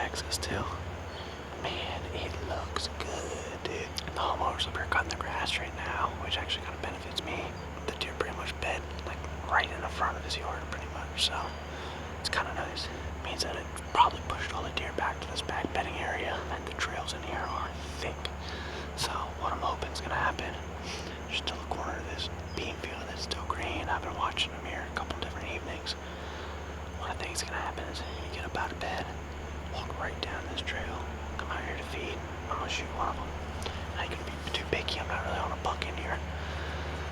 access to. Man, it looks good, dude. The homeowners up here cutting the grass right now, which actually kind of benefits me. The deer pretty much bed like right in the front of his yard, pretty much. So it's kind of nice. It means that it probably pushed all the deer back to this back bedding area, and the trails in here are thick. So what I'm hoping is gonna happen, just to the corner of this bean field that's still green. I've been watching them here a couple different evenings. What I think is gonna happen is you get up out of bed, walk right down this trail, come out here to feed. I'm gonna shoot one of them. I ain't gonna be too picky. I'm not really on a buck in here.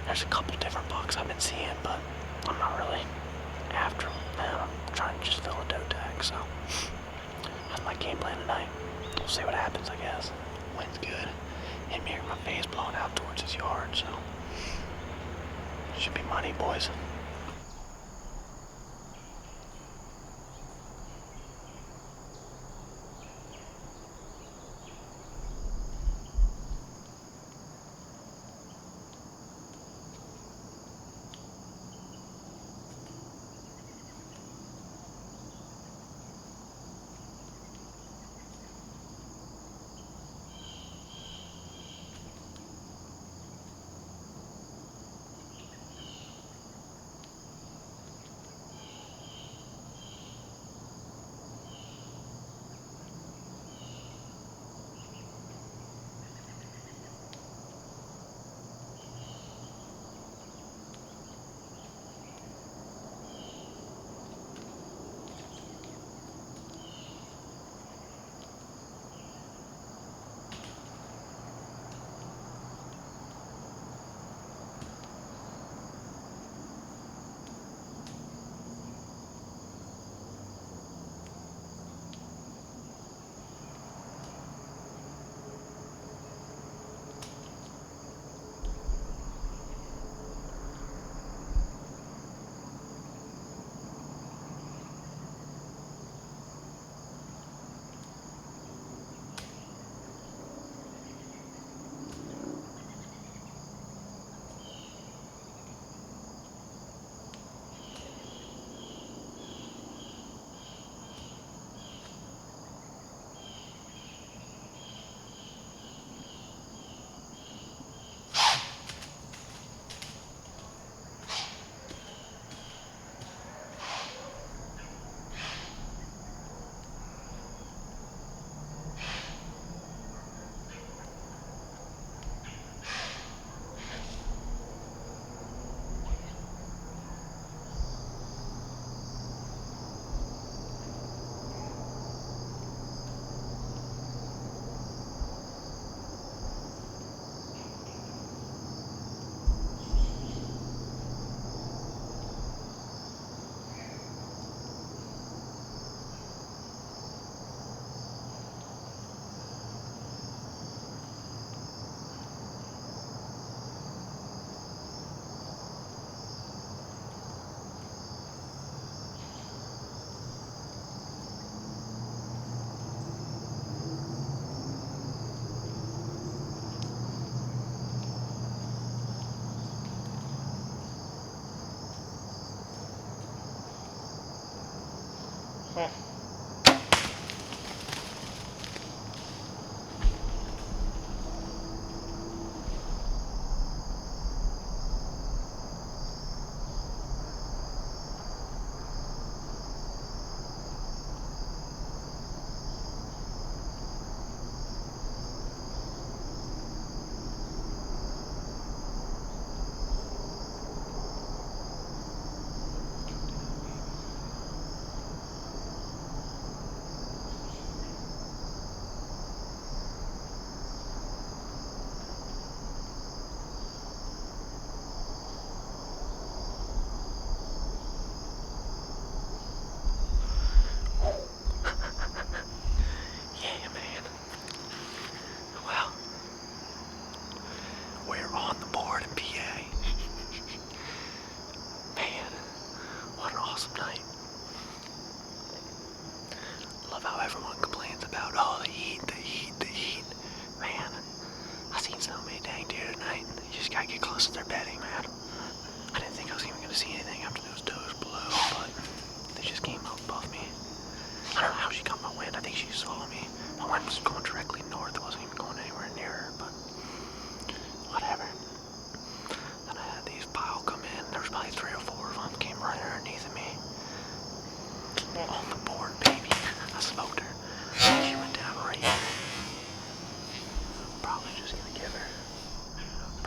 There's a couple different bucks I've been seeing, but I'm not really after them. I'm trying to just fill a doe tag, so that's my game plan tonight. We'll see what happens, I guess. Wind's good. Hit me here, my face blowing out towards his yard, so should be money, boys.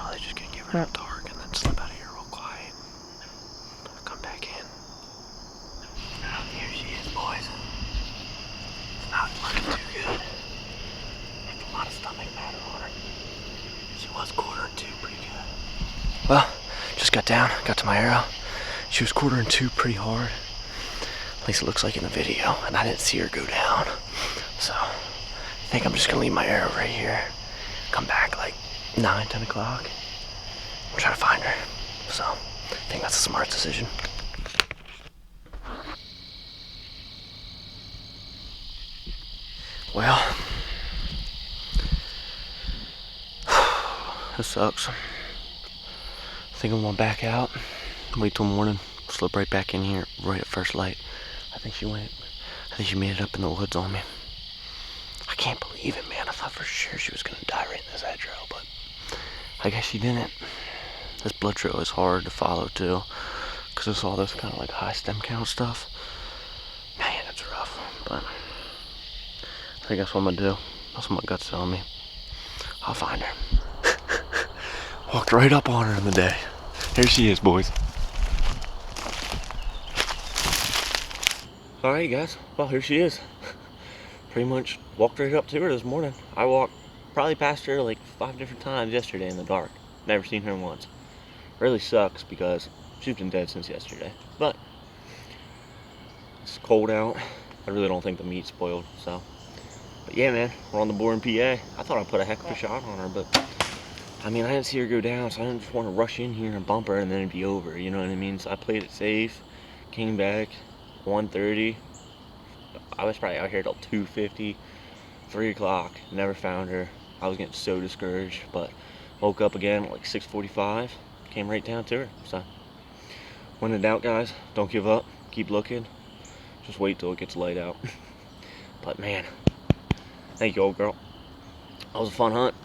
probably just gonna give her a dark and then slip out of here real quiet. Come back in. Oh, here she is, boys. It's not looking too good. There's a lot of stomach matter on her. She was quartering 2 pretty good. Well, just got down, got to my arrow. She was quartering 2 pretty hard. At least it looks like in the video, and I didn't see her go down. So, I think I'm just gonna leave my arrow right here. Come back like 9, 10 o'clock. We'll try to find her. So, I think that's a smart decision. Well, this sucks. I think I'm gonna back out, wait till morning, slip right back in here right at first light. I think she made it up in the woods on me. I can't believe it, man. I thought for sure she was gonna die right in this hedgerow, but I guess she didn't. This blood trail is hard to follow too, because it's all this kind of like high stem count stuff. Man, it's rough, but I think that's what I'm gonna do. That's what my gut's telling me. I'll find her. Walked right up on her in the day. Here she is, boys. Alright guys, well here she is. Pretty much walked right up to her this morning. I walked probably past her like 5 different times yesterday in the dark. Never seen her once. Really sucks because she's been dead since yesterday. But it's cold out. I really don't think the meat's spoiled, so. But yeah, man, we're on the BOWHUNTING PA. I thought I put a heck of a shot on her, but I mean, I didn't see her go down, so I didn't just want to rush in here and bump her and then it'd be over, you know what I mean? So I played it safe, came back, 1:30. I was probably out here till 2:50, 3 o'clock, never found her. I was getting so discouraged, but woke up again at like 6:45, came right down to her. So when in doubt, guys, don't give up, keep looking, just wait till it gets light out. But man, thank you, old girl. That was a fun hunt.